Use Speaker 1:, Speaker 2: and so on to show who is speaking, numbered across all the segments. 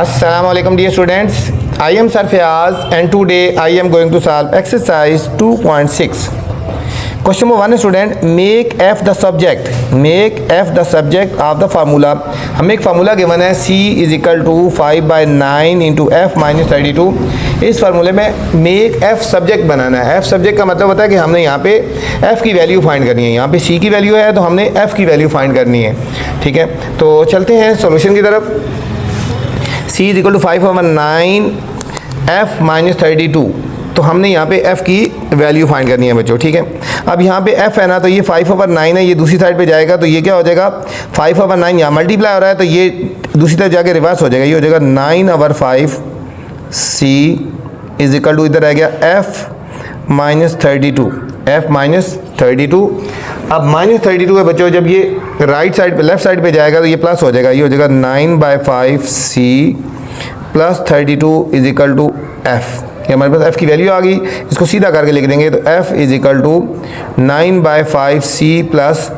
Speaker 1: Assalamu alaikum dear students. I am Sir Fayaz and today I am going to solve exercise 2.6. Question number 1 student, make f the subject. Make f the subject of the formula. हमें एक formula given है c is equal to 5/9 into F minus 32. इस फार्मूले में make f subject बनाना है. f subject का मतलब होता है कि हमने यहाँ पे f की वैल्यू फाइंड करनी है. यहाँ पे c की वैल्यू है तो हमने f की वैल्यू फाइंड करनी है. ठीक है, तो चलते हैं सॉल्यूशन की तरफ. c is equal to 5/9 f minus 32. तो हमने यहाँ पे f की वैल्यू फाइंड करनी है बच्चों. ठीक है, अब यहाँ पे f है ना, तो ये 5/9 है, ये दूसरी साइड पे जाएगा तो ये क्या हो जाएगा 5/9 यहाँ मल्टीप्लाई हो रहा है तो ये दूसरी तरफ जाके रिवर्स हो जाएगा. ये हो जाएगा 9/5 c इज इक्वल टू इधर आ गया f माइनस 32. f minus 32. अब माइनस 32 है बच्चों, जब ये राइट साइड पे लेफ्ट साइड पे जाएगा तो ये प्लस हो जाएगा. ये हो जाएगा 9/5 c plus 32 is equal to f. ये हमारे पास f की वैल्यू आ गई. इसको सीधा करके लिख देंगे तो f is equal to 9/5 c plus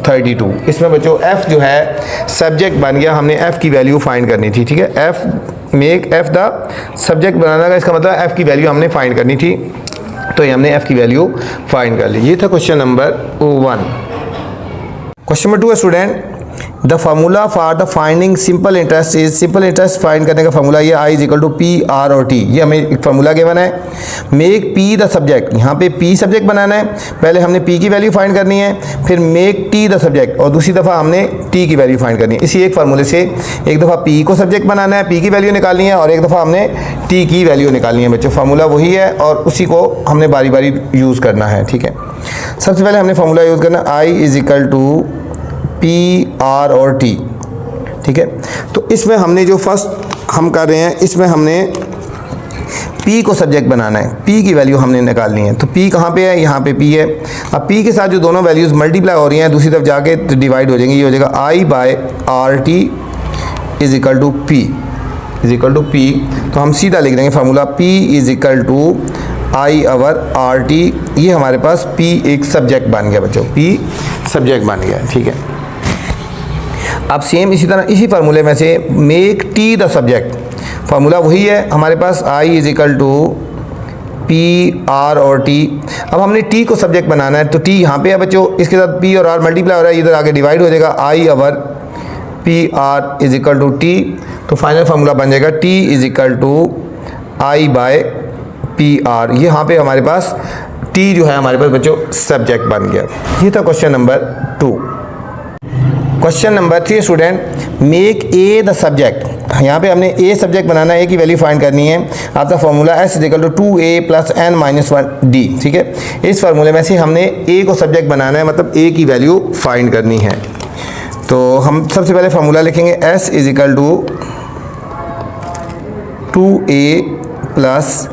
Speaker 1: 32. इसमें बच्चों f जो है सब्जेक्ट बन गया. हमने f की वैल्यू फाइंड करनी थी. ठीक है, f make f the subject बनाना का इसका मतलब f की वैल्यू हमने फाइंड करनी थी, तो ये हमने f की वैल्यू फाइंड कर ली. ये था क्वेश्चन नंबर 1. क्वेश्चन नंबर 2 है student, the formula for the finding simple interest is. Simple interest find करने का फार्मूला ये i is equal to P R और टी. ये हमें एक फार्मूला गिवन है. मेक p द सब्जेक्ट, यहाँ पे p सब्जेक्ट बनाना है. पहले हमने p की वैल्यू फाइंड करनी है, फिर मेक t द सब्जेक्ट और दूसरी दफ़ा हमने t की वैल्यू फाइंड करनी है. इसी एक फार्मूले से एक दफ़ा p को सब्जेक्ट बनाना है, p की वैल्यू निकालनी है, और एक दफ़ा हमने t की वैल्यू निकालनी है. बच्चों फार्मूला वही है और उसी को हमने बारी बारी यूज़ करना है. ठीक है, सबसे पहले हमने फार्मूला यूज़ करना i is equal to P R और टी. ठीक है, तो इसमें हमने जो फर्स्ट हम कर रहे हैं, इसमें हमने p को सब्जेक्ट बनाना है, p की वैल्यू हमने निकालनी है. तो p कहाँ पे है, यहाँ पे p है. अब p के साथ जो दोनों वैल्यूज़ मल्टीप्लाई हो रही हैं दूसरी तरफ जाके तो डिवाइड हो जाएंगी. ये हो जाएगा i/RT is equal to p is equal to p. तो हम सीधा लिख देंगे formula p is equal to i/RT. ये हमारे पास p एक सब्जेक्ट बन गया बच्चों, p सब्जेक्ट बन गया. ठीक है, अब सेम इसी तरह इसी फार्मूले में से make t the subject. Formula वही है हमारे पास, i is equal to P R और t. अब हमने t को सब्जेक्ट बनाना है तो t यहाँ पे है बच्चों, इसके साथ p और r मल्टीप्लाई हो रहा है, इधर आगे डिवाइड हो जाएगा. i/PR is equal to t. तो फाइनल फार्मूला बन जाएगा t is equal to i/PR. ये यहाँ पे हमारे पास t जो है हमारे पास बच्चों सब्जेक्ट बन गया. ये था question number 2. Question number 3 student, make a the subject. यहाँ पे हमने a सब्जेक्ट बनाना है, a की वैल्यू फाइंड करनी है. आपका formula s is equal to 2a plus n minus 1d. ठीक है, इस फार्मूले में से हमने a को सब्जेक्ट बनाना है, मतलब a की वैल्यू फाइंड करनी है. तो हम सबसे पहले फार्मूला लिखेंगे s is equal to 2a plus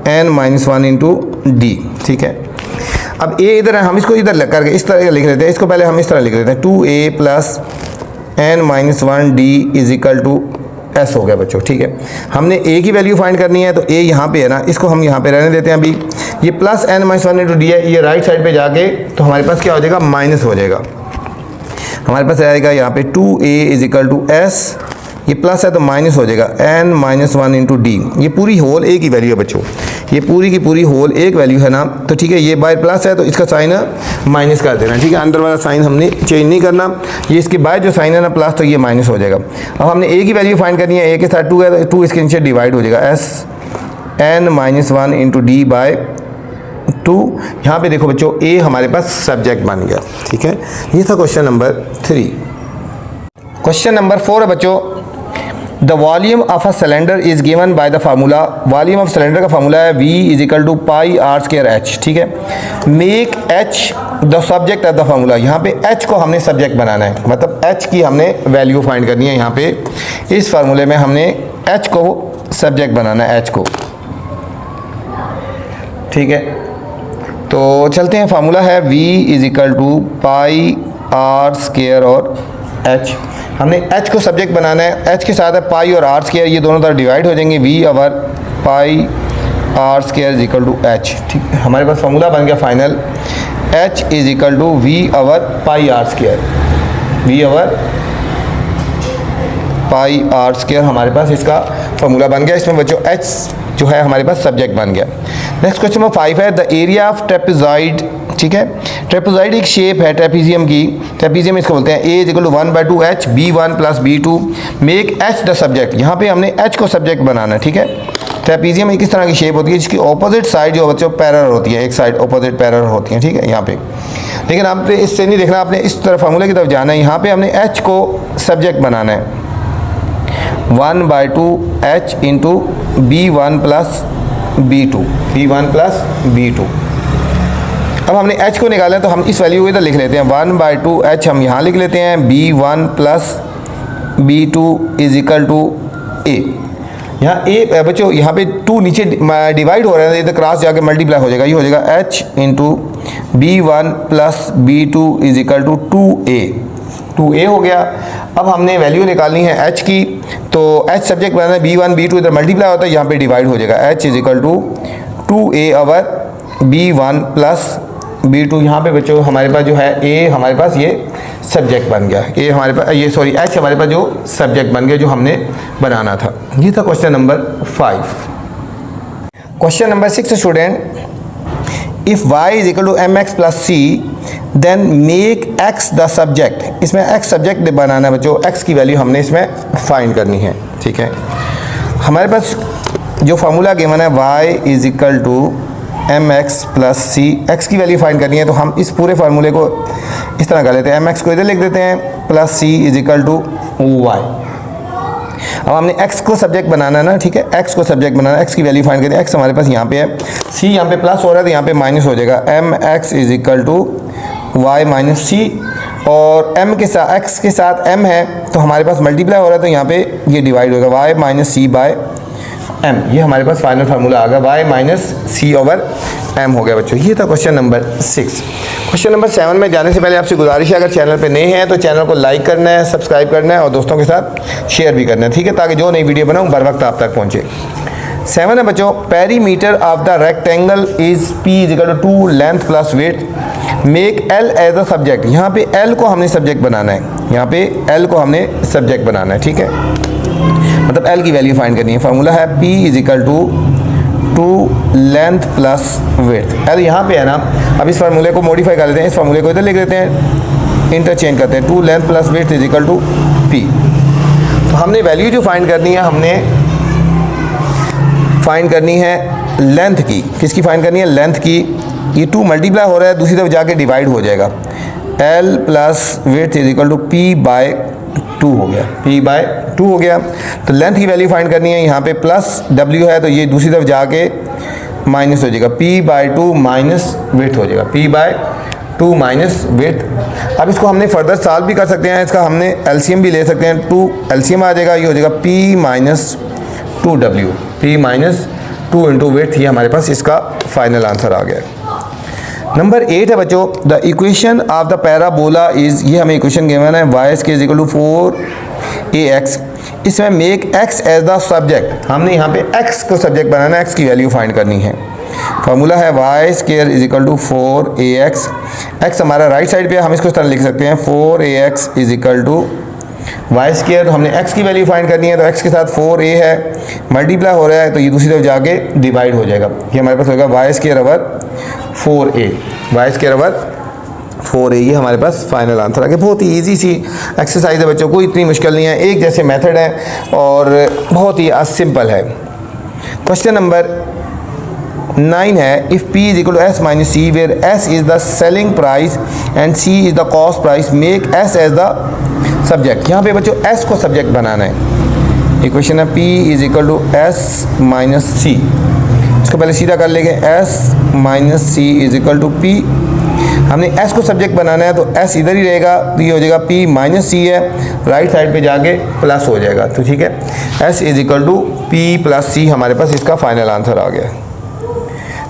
Speaker 1: n minus 1 into d. ठीक है, अब a इधर है, हम इसको इधर करके इस तरह लिख लेते हैं. इसको पहले हम इस तरह लिख लेते हैं 2a plus n minus 1d is equal to s हो गया बच्चों. ठीक है, हमने a की वैल्यू फाइंड करनी है तो a यहाँ पे है ना, इसको हम यहाँ पे रहने देते हैं. अभी ये plus n minus 1 into D है, ये राइट साइड पे जाके तो हमारे पास क्या हो जाएगा, माइनस हो जाएगा. हमारे पास आएगा यहाँ पे 2a is equal to s, ये प्लस है तो माइनस हो जाएगा n माइनस 1 इंटू डी. ये पूरी होल a की वैल्यू है बच्चों, ये पूरी की पूरी होल एक वैल्यू है ना. तो ठीक है, ये बाय प्लस है तो इसका साइन माइनस कर देना. ठीक है, अंदर वाला साइन हमने चेंज नहीं करना. ये इसके बाद जो साइन है ना प्लस, तो ये माइनस हो जाएगा. अब हमने a की वैल्यू फाइंड करनी है, a के साथ 2 है तो 2 इसके नीचे डिवाइड हो जाएगा s n minus 1 into D by 2. यहाँ पे देखो बच्चों a हमारे पास सब्जेक्ट बन गया. ठीक है, ये था क्वेश्चन नंबर 3. क्वेश्चन नंबर 4 है बच्चों, the volume of a cylinder is given by the formula. Volume of cylinder का फार्मूला है v is equal to pi R square h. ठीक है, make h the subject of the formula. यहाँ पे h को हमने सब्जेक्ट बनाना है, मतलब h की हमने वैल्यू फाइंड करनी है. यहाँ पे इस फार्मूले में हमने h को सब्जेक्ट बनाना है, h को. ठीक है, तो चलते हैं. फार्मूला है v is equal to pi R square और h. हमने h को सब्जेक्ट बनाना है, h के साथ है पाई और r स्क्वायर, ये दोनों तरफ डिवाइड हो जाएंगे. v over pi R square is equal to h. ठीक है, हमारे पास फार्मूला बन गया final, h is equal to v over pi R square. v over pi R square हमारे पास इसका फॉर्मूला बन गया। इसमें बच्चों एच जो है हमारे पास सब्जेक्ट बन गया। नेक्स्ट क्वेश्चन नंबर 5 है द एरिया ऑफ ट्रेपेजॉइड। ठीक है, ट्रेपेजॉइड एक शेप है ट्रेपीजियम की, ट्रेपीजियम इसको बोलते हैं। A is equal to 1/2 H B1 + B2 make H the subject. यहाँ पे हमने एच को सब्जेक्ट बनाना है। ठीक है, ट्रेपीजियम एक इस तरह की शेप होती है जिसकी ऑपोजिट साइड जो बच्चों पैरेलल होती है, एक साइड ऑपोजिट पैरेलल होती है। ठीक है, यहाँ पे लेकिन आपने इससे नहीं देखना, आपने इस तरफ फार्मूले की तरफ जाना है। यहाँ पे हमने एच को सब्जेक्ट बनाना है 1/2 H into B1 + B2 B2। अब हमने h को निकाला है तो हम इस वैल्यू को इधर लिख लेते हैं 1/2 h हम यहाँ लिख लेते हैं B1 + B2 = A। यहाँ a बच्चों यहाँ पे 2 नीचे डिवाइड हो रहा है, इधर क्रॉस जाके मल्टीप्लाई हो जाएगा, ये हो जाएगा h into B1 + B2 = 2a हो गया। अब हमने वैल्यू निकालनी है h की, तो h सब्जेक्ट बनाना है B1 B2 इधर मल्टीप्लाई होता है, यहाँ पे डिवाइड हो जाएगा h = 2a over B1 + B2। यहाँ पे बच्चों हमारे पास जो है a हमारे पास ये सब्जेक्ट बन गया, a हमारे पास ये सॉरी h हमारे पास जो सब्जेक्ट बन गया जो हमने बनाना था। ये था question number 5। Question number 6 student, if y is equal to mx + c then make x the subject. इसमें x सब्जेक्ट बनाना है बच्चों, x की वैल्यू हमने इसमें फाइंड करनी है। ठीक है, हमारे पास जो फार्मूला गिवन है y is equal to mx + c, x की वैल्यू फाइंड करनी है तो हम इस पूरे फार्मूले को इस तरह कर लेते हैं, mx को इधर लिख देते हैं + c = y। अब हमने x को सब्जेक्ट बनाना है ना। ठीक है, x को सब्जेक्ट बनाना है, x की वैल्यू फाइंड करनी है। x हमारे पास यहाँ पे है, c यहाँ पे प्लस हो रहा है तो यहाँ पे माइनस हो जाएगा, mx = y - c। और m के साथ x के साथ m है तो हमारे पास मल्टीप्लाई हो रहा है तो यहाँ पे ये डिवाइड होगा y - c/m। ये हमारे पास फाइनल फार्मूला आ गया y - c/m हो गया बच्चों। ये था क्वेश्चन नंबर 6। क्वेश्चन नंबर 7 में जाने से पहले आपसे गुजारिश है, अगर चैनल पे नए हैं तो चैनल को लाइक करना है, सब्सक्राइब करना है और दोस्तों के साथ शेयर भी करना है। ठीक है, ताकि जो नई वीडियो बनाऊँ बर वक्त आप तक पहुँचे। 7 है बच्चों, perimeter of the rectangle is p = 2 length + width make l as a subject. यहाँ पे l को हमने सब्जेक्ट बनाना है, यहाँ पे l को हमने सब्जेक्ट बनाना है। ठीक है, मतलब l की वैल्यू फाइंड करनी है। फार्मूला है p = 2 लेंथ + विड्थ। l यहाँ पे है ना, अब इस फार्मूले को मॉडिफाई कर लेते हैं, इस फार्मूले को इधर लिख देते हैं, इंटरचेंज करते हैं 2 लेंथ + विड्थ = p। तो हमने वैल्यू जो फाइंड करनी है, हमने फाइंड करनी है लेंथ की। किसकी फाइंड करनी है? लेंथ की। ये 2 मल्टीप्लाई हो रहा है, दूसरी तरफ जाके डिवाइड हो जाएगा, l + विड्थ = p/2 हो गया, p/2 हो गया। तो लेंथ की वैल्यू फाइंड करनी है, यहाँ पे प्लस w है तो ये दूसरी तरफ जाके माइनस हो जाएगा, p/2 माइनस विड्थ हो जाएगा, p/2 माइनस विड्थ। अब इसको हमने फर्दर सॉल्व भी कर सकते हैं, इसका हमने एलसीएम भी ले सकते हैं, 2 एलसीएम आ जाएगा, ये हो जाएगा p - 2w, p - 2 into width. ये हमारे पास इसका फाइनल आंसर आ गया। नंबर 8 है बच्चों, the equation of the parabola is, ये हमें इक्वेशन गिवन है y = 4ax। इसमें make x as the subject, हमने यहाँ पे x को सब्जेक्ट बनाना है, x की वैल्यू फाइंड करनी है। फार्मूला है y² = 4ax। x हमारा राइट साइड पे, हम इसको इस तरह लिख सकते हैं 4ax = y²। तो हमने x की वैल्यू फाइंड करनी है तो x के साथ 4a है, मल्टीप्लाई हो रहा है तो ये दूसरी तरफ जाके डिवाइड हो जाएगा, ये हमारे पास होगा y² / 4a, y² / 4a। ये हमारे पास फाइनल आंसर आ गया। बहुत ही ईजी सी एक्सरसाइज है बच्चों, कोई इतनी मुश्किल नहीं है, एक जैसे मेथड है और बहुत ही सिंपल है। क्वेश्चन नंबर 9 है, if p = s - c where s is the selling price and c is the cost price make s as the subject. यहाँ पे बच्चों s को सब्जेक्ट बनाना है। इक्वेशन है p = s - c। इसको पहले सीधा कर लेंगे, s - c = p। हमने s को सब्जेक्ट बनाना है तो s इधर ही रहेगा, तो ये हो जाएगा p - c है, राइट साइड पे जाके प्लस हो जाएगा। तो ठीक है, s = p + c हमारे पास इसका फाइनल आंसर आ गया।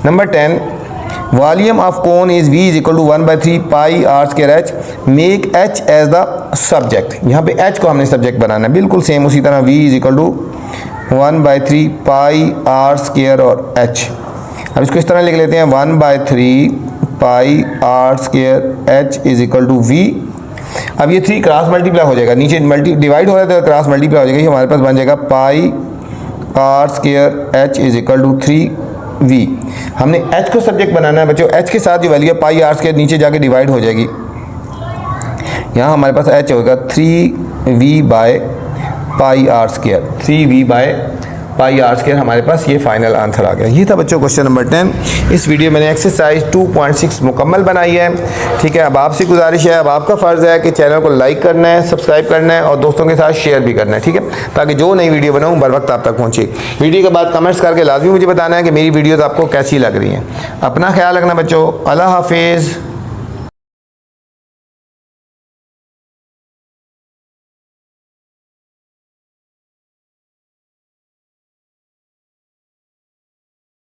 Speaker 1: Number 10, volume of cone is v = 1/3 pi r²h make h as the subject. यहाँ पे h को हमने सब्जेक्ट बनाना है, बिल्कुल सेम उसी तरह v = 1/3 पाई r² और h। अब इसको इस तरह लिख लेते हैं 1/3 पाई r² h = v अब ये 3 क्रॉस मल्टीप्लाई हो जाएगा, नीचे डिवाइड हो रहा है तो क्रॉस मल्टीप्लाई हो जाएगा, ये हमारे पास बन जाएगा pi R square H is equal to 3v। हमने h को सब्जेक्ट बनाना है बच्चों, h के साथ जो वैल्यू है पाई आर स्क्वायर नीचे जाके डिवाइड हो जाएगी, यहाँ हमारे पास h होगा 3v by pi R square, 3v by pi R square हमारे पास ये फाइनल आंसर आ गया। ये था बच्चों क्वेश्चन नंबर 10। इस वीडियो में मैंने एक्सरसाइज 2.6 मुकम्मल बनाई है। ठीक है, अब आपसे गुजारिश है, अब आपका फ़र्ज़ है कि चैनल को लाइक करना है, सब्सक्राइब करना है और दोस्तों के साथ शेयर भी करना है। ठीक है, ताकि जो नई वीडियो बनाऊँ बर वक्त आप तक पहुँचे। वीडियो के बाद कमेंट्स करके लाजमी मुझे बताना है कि मेरी वीडियोज़ आपको कैसी लग रही हैं। अपना ख्याल रखना बच्चों, अल्लाह हाफिज़।